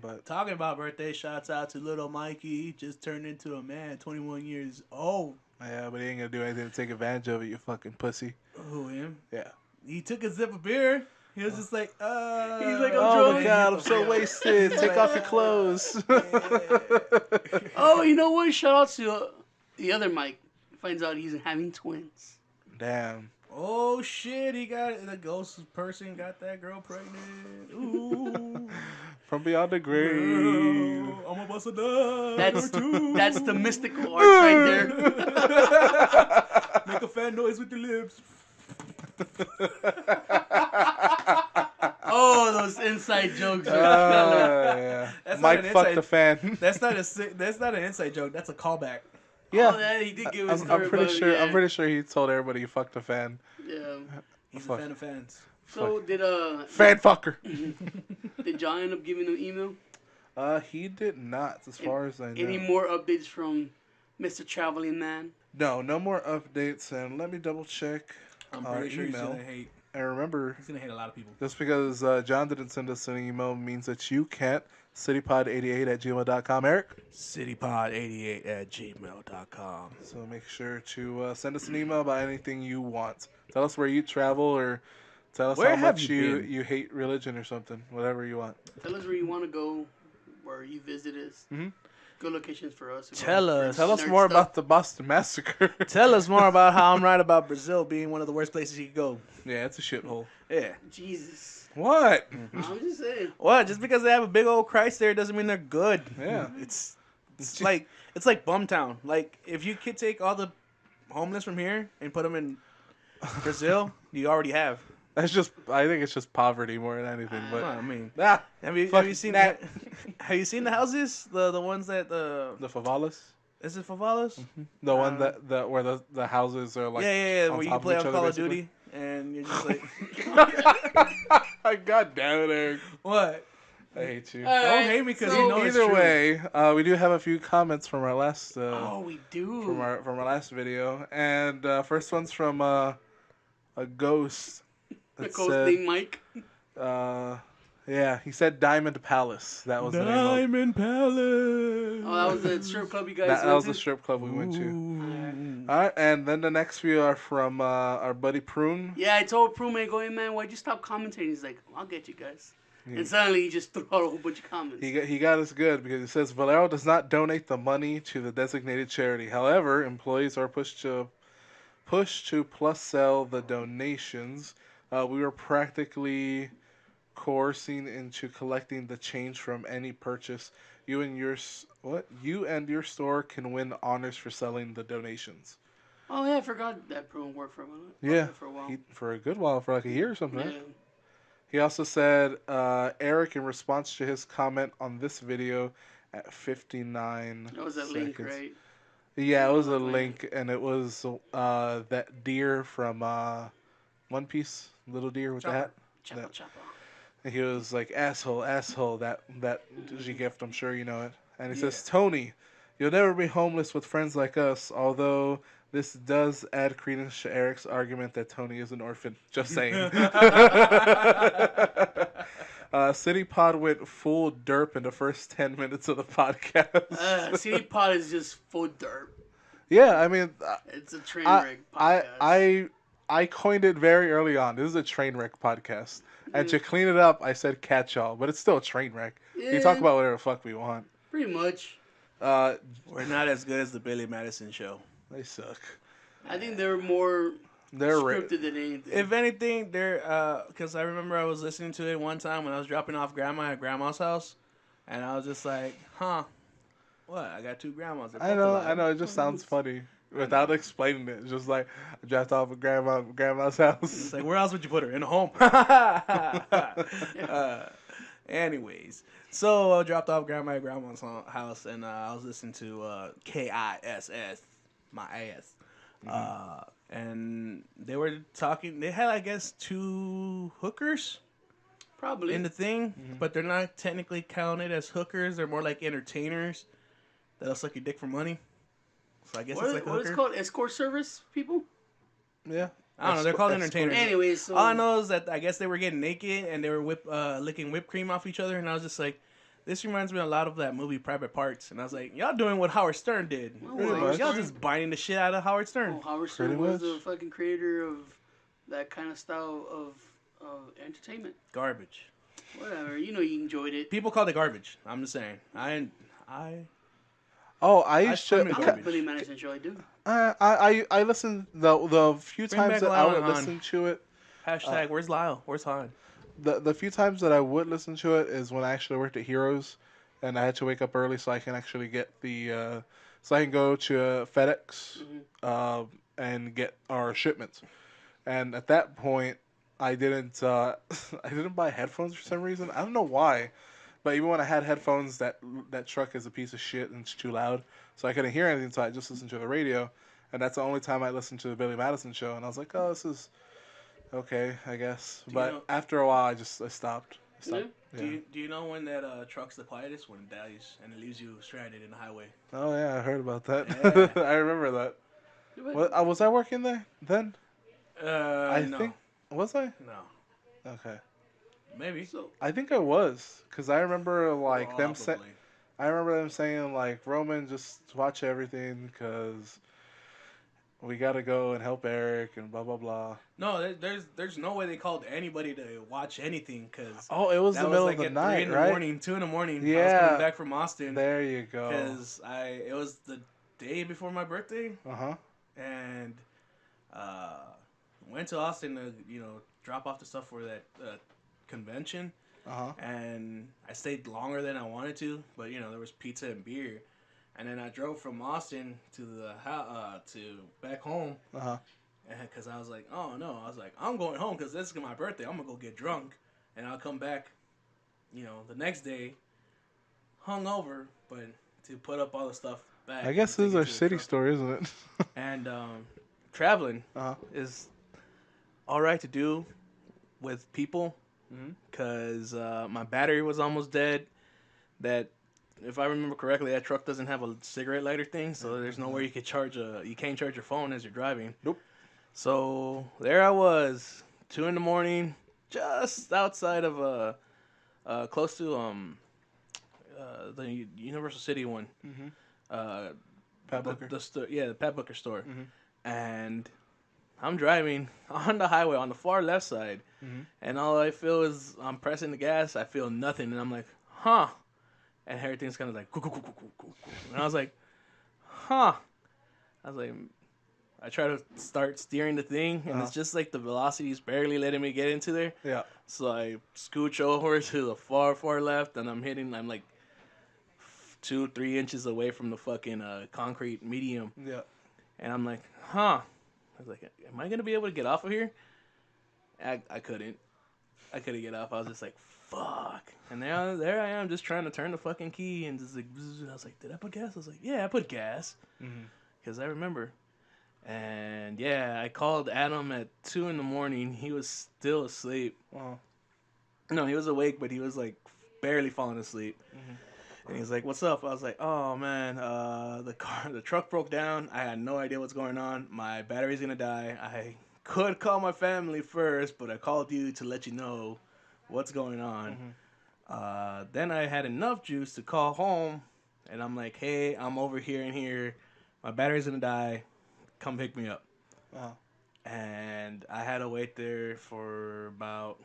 But talking about birthday, shouts out to little Mikey. He just turned into a man, 21 years old. Yeah, but he ain't gonna do anything to take advantage of it, you fucking pussy. Who, him? Yeah. He took a sip of beer. He was just like, He's like, I'm oh drunk. my god, I'm so wasted. Take off your clothes. Oh, you know what? Shout out to the other Mike. Finds out he's having twins. Damn. Oh shit, the ghost person got that girl pregnant. Ooh. From beyond the grave. Girl, I'm about to die. That's the mystical art right there. Make a fan noise with your lips. Oh, those inside jokes. Yeah. Mike fucked the fan. That's not an inside joke. That's a callback. Yeah. Oh, that he did give his I'm pretty sure. Yeah. I'm pretty sure he told everybody he fucked a fan. Yeah. He's a fan of fans. So fan fucker. Did John end up giving an email? He did not, as far as I know. Any more updates from Mr. Traveling Man? No more updates. And let me double check. I'm pretty sure email. he's gonna hate. And remember, he's gonna hate a lot of people. Just because John didn't send us an email means that you can't. citypod88@gmail.com. Eric? citypod88@gmail.com. So make sure to send us an email about anything you want. Tell us where you travel or tell us how much you hate religion or something. Whatever you want. Tell us where you want to go, where you visit us. Good locations for us. Tell us more about the Boston Massacre. Tell us more about how I'm right about Brazil being one of the worst places you could go. Yeah, it's a shithole. Yeah. Jesus. What? I'm just saying. What? Just because they have a big old Christ there doesn't mean they're good. Yeah. It's like Bumtown. Like if you could take all the homeless from here and put them in Brazil, you already have. I think it's just poverty more than anything. But I mean, have you seen that? Have you seen the houses? The ones that the favelas. Is it favelas? The one that where the houses are like where you can play on Call of Duty and you're just like God damn it, Eric. What? I hate you. Don't hate me because you know it's either true. way, we do have a few comments from our last. We do from our last video, and first one's from a ghost. The ghost named Mike. Yeah, he said Diamond Palace. That was the name. Diamond Palace. Oh, that was the strip club you guys went to? That was the strip club we went to. All right, and then the next few are from our buddy Prune. Yeah, I told Prune, man, go in, man. Why'd you stop commenting? He's like, I'll get you guys. And suddenly he just threw out a whole bunch of comments. He got us good because he says Valero does not donate the money to the designated charity. However, employees are pushed to push to plus sell the donations, we were practically coercing into collecting the change from any purchase. You and your store can win honors for selling the donations. Oh yeah, I forgot that program worked for a while. Yeah, For a while. for a good while, for like a year or something. Yeah. Right? He also said, Eric, in response to his comment on this video at 59 That was a seconds. link, right? Yeah, it was a Like, link, and it was that deer from One Piece, little deer with the hat. Chopper, chopper. And he was like, asshole, asshole, that gift, I'm sure you know it. And he says, Tony, you'll never be homeless with friends like us, although this does add credence to Eric's argument that Tony is an orphan. Just saying. C.I.T.Y went full derp in the first 10 minutes of the podcast. C.I.T.Y is just full dirt. Yeah, I mean, it's a train wreck podcast. I coined it very early on. This is a train wreck podcast. And to clean it up, I said catch all, but it's still a train wreck. We talk about whatever the fuck we want. Pretty much. We're not as good as the Billy Madison show. They suck. I think they're more scripted than anything. If anything, because I remember I was listening to it one time when I was dropping off grandma at grandma's house, and I was just like, huh, what? I got two grandmas. I know. It just sounds funny. Without explaining it, it's just like I dropped off at grandma's house. It's like, where else would you put her? In a home. Anyways, so I dropped off grandma at grandma's house, and I was listening to KISS, my ass. And they were talking. They had, I guess, two hookers. Probably. In the thing, but they're not technically counted as hookers. They're more like entertainers that'll suck your dick for money. So I guess it's like a hooker. What is called? Escort service people? Yeah. I don't know. They're called entertainers. Anyways, so all I know is that I guess they were getting naked and they were licking whipped cream off each other, and I was just like, this reminds me a lot of that movie Private Parts, and I was like, y'all doing what Howard Stern did. Y'all just biting the shit out of Howard Stern. Oh, Howard Stern was the fucking creator of that kind of style of entertainment. Garbage. Whatever. You know you enjoyed it. People called it garbage. I'm just saying. I used to. I like Billy Madison show. I do. I listened the few times that I would listen to it. Hashtag where's Lyle? Where's Han? The few times that I would listen to it is when I actually worked at Heroes, and I had to wake up early so I can actually get so I can go to FedEx and get our shipments. And at that point, I didn't buy headphones for some reason. I don't know why. But even when I had headphones, that truck is a piece of shit and it's too loud. So I couldn't hear anything, so I just listened to the radio. And that's the only time I listened to the Billy Madison show. And I was like, oh, this is okay, I guess. But after a while, I stopped. Yeah. Do you know when that truck's the quietest? When it dies and it leaves you stranded in the highway. Oh, yeah, I heard about that. Yeah. I remember that. Was I working there then? I think. Was I? No. Okay. Maybe. I think I was, because I remember them saying. I remember them saying like, Roman, just watch everything because we gotta go and help Eric and blah blah blah. No, there's no way they called anybody to watch anything because it was the middle of the night, 3 in the right? morning, 2 in the morning. Yeah, I was coming back from Austin. There you go. Because it was the day before my birthday. And went to Austin to drop off the stuff for that convention. And I stayed longer than I wanted to, but there was pizza and beer, and then I drove from Austin to the to back home. Because I was like, oh no, I'm going home because this is my birthday. I'm gonna go get drunk, and I'll come back, the next day, hungover, but to put up all the stuff back. I guess this is our city story, isn't it? And traveling is all right to do with people. Because my battery was almost dead. That, if I remember correctly, that truck doesn't have a cigarette lighter thing, so there's nowhere you could you can't charge your phone as you're driving. Nope. So there I was, 2 in the morning, just outside of close to the Universal City one. Pat Booker. The Pat Booker store, and I'm driving on the highway on the far left side, and all I feel is I'm pressing the gas. I feel nothing, and I'm like, huh. And everything's kind of like, and I was like, huh. I was like, I try to start steering the thing, and it's just like the velocity is barely letting me get into there. Yeah. So I scooch over to the far, far left, and I'm like 2-3 inches away from the fucking concrete medium. Yeah. And I'm like, huh. I was like, am I going to be able to get off of here? I couldn't. I couldn't get off. I was just like, fuck. And there I am just trying to turn the fucking key, and just like, I was like, did I put gas? I was like, yeah, I put gas. Because I remember. And yeah, I called Adam at 2 a.m. He was still asleep. Wow. No, he was awake, but he was like barely falling asleep. And he's like, "What's up?" I was like, "Oh man, the truck broke down. I had no idea what's going on. My battery's gonna die. I could call my family first, but I called you to let you know what's going on." Then I had enough juice to call home, and I'm like, "Hey, I'm over here and here. My battery's gonna die. Come pick me up." Wow. And I had to wait there for about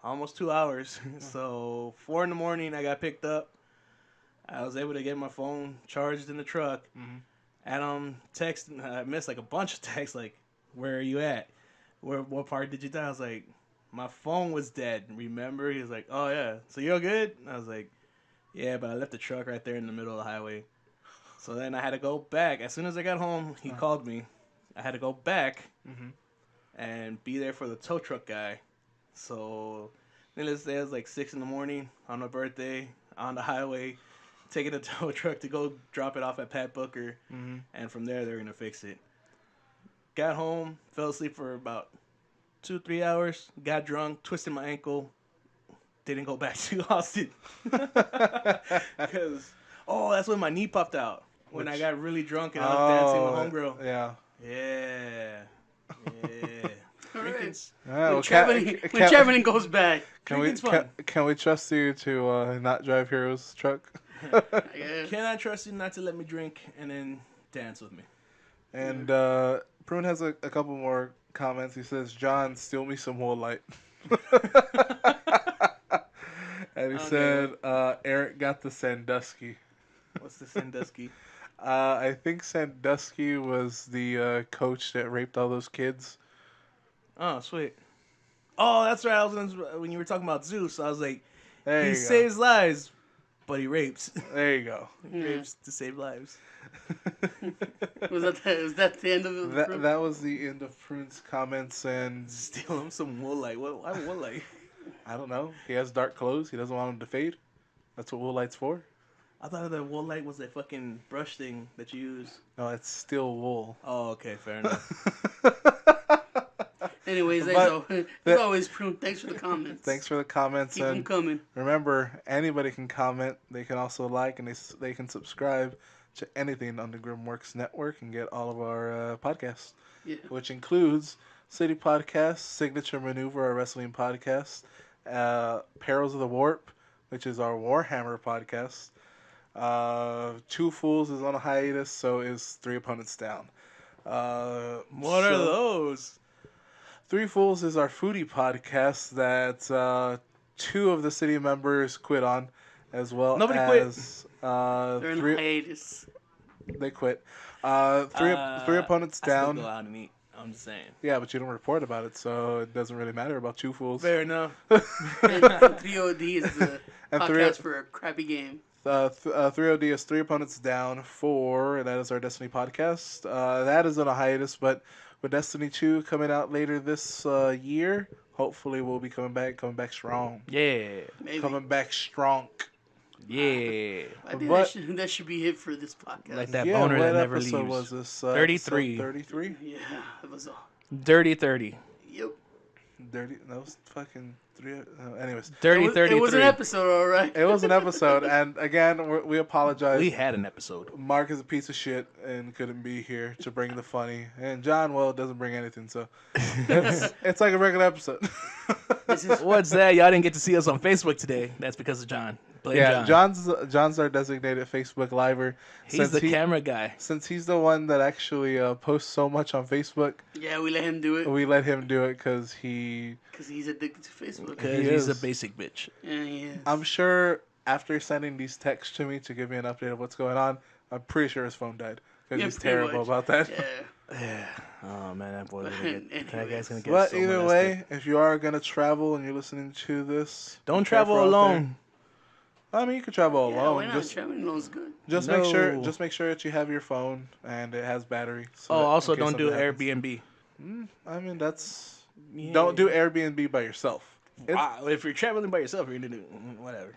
almost 2 hours. So 4 a.m. I got picked up. I was able to get my phone charged in the truck. Adam texted. I missed like a bunch of texts like, "Where are you at? What part did you die?" I was like, "My phone was dead. Remember?" He was like, "Oh yeah. So you're good?" I was like, "Yeah, but I left the truck right there in the middle of the highway." So then I had to go back. As soon as I got home, he called me. I had to go back and be there for the tow truck guy. So, needless to say, it was like 6 a.m. on my birthday on the highway, taking a tow truck to go drop it off at Pat Booker, and from there they're gonna fix it. Got home, fell asleep for about 2-3 hours, got drunk, twisted my ankle, didn't go back to Austin because that's when my knee popped out when I got really drunk and I was dancing with homegirl. Yeah. Yeah. All right. Well, When traveling goes bad, can we trust you to not drive Hero's truck? Can I trust you not to let me drink and then dance with me? And Prune has a couple more comments. He says, "John, steal me some more light." And he said, "Eric got the Sandusky." What's the Sandusky? I think Sandusky was the coach that raped all those kids. Oh, sweet. Oh, that's right. When you were talking about Zeus, I was like, There he you saves lives, but he rapes. There you go. He rapes to save lives. Was that the end of it? That was the end of Prune's comments, and Steal him some woolite. Why woolite? I don't know. He has dark clothes. He doesn't want them to fade. That's what woolite's for. I thought that woolite was that fucking brush thing that you use. No, it's still wool. Oh, okay, fair enough. Anyways, as always, Prune, thanks for the comments. Thanks for the comments. Keep them coming. Remember, anybody can comment. They can also like and they can subscribe to anything on the Grimworks Network and get all of our podcasts, which includes City Podcast, Signature Maneuver, our wrestling podcast, Perils of the Warp, which is our Warhammer podcast. Two Fools is on a hiatus, so is Three Opponents Down. What are those? Three Fools is our foodie podcast that two of the city members quit on, as well Nobody as they're in hiatus. They quit. Three Opponents Down. I still go out and eat. I'm just saying. Yeah, but you don't report about it, so it doesn't really matter about Two Fools. Fair enough. 3OD is the podcast for a crappy game. 3OD is Three Opponents Down 4, and that is our Destiny podcast. That is on a hiatus, but with Destiny 2 coming out later this year, hopefully we'll be coming back strong. Yeah. Maybe. Coming back strong. Yeah. I think that should be it for this podcast. Like that boner that never leaves. What episode was this? 33. 33? Yeah, it was all. Dirty 30. Yep. Dirty. That was fucking 3. Anyways. Dirty 33. It was an episode, all right. It was an episode, and again, we apologize. We had an episode. Mark is a piece of shit and couldn't be here to bring the funny, and John, well, doesn't bring anything, so it's like a regular episode. What's that? Y'all didn't get to see us on Facebook today. That's because of John. Blame John. John's our designated Facebook liver. He's the camera guy. Since he's the one that actually posts so much on Facebook. Yeah, we let him do it. We let him do it because he's addicted to Facebook. Because he's a basic bitch. Yeah, he is. I'm sure after sending these texts to me to give me an update of what's going on, I'm pretty sure his phone died because Yeah, he's pretty terrible much. about that. Yeah. Yeah. Oh man, that boy's gonna get. That Anyways. guy's gonna get But so either molested. way, if you are gonna travel and you're listening to this, Don't be careful travel out there. alone. I mean, you can travel Yeah, why alone. not? Traveling alone is good. Just make sure that you have your phone and it has battery. So Oh, that also in case don't do something happens. Airbnb. I mean, that's Yeah. don't do Airbnb by yourself. Wow, if you're traveling by yourself, you're gonna do whatever.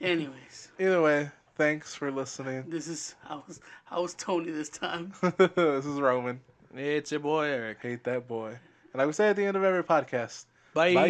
Anyways, Either way, thanks for listening. this is I was Tony this time. This is Roman. It's your boy Eric. Hate that boy. And I would say at the end of every podcast, Bye. bye.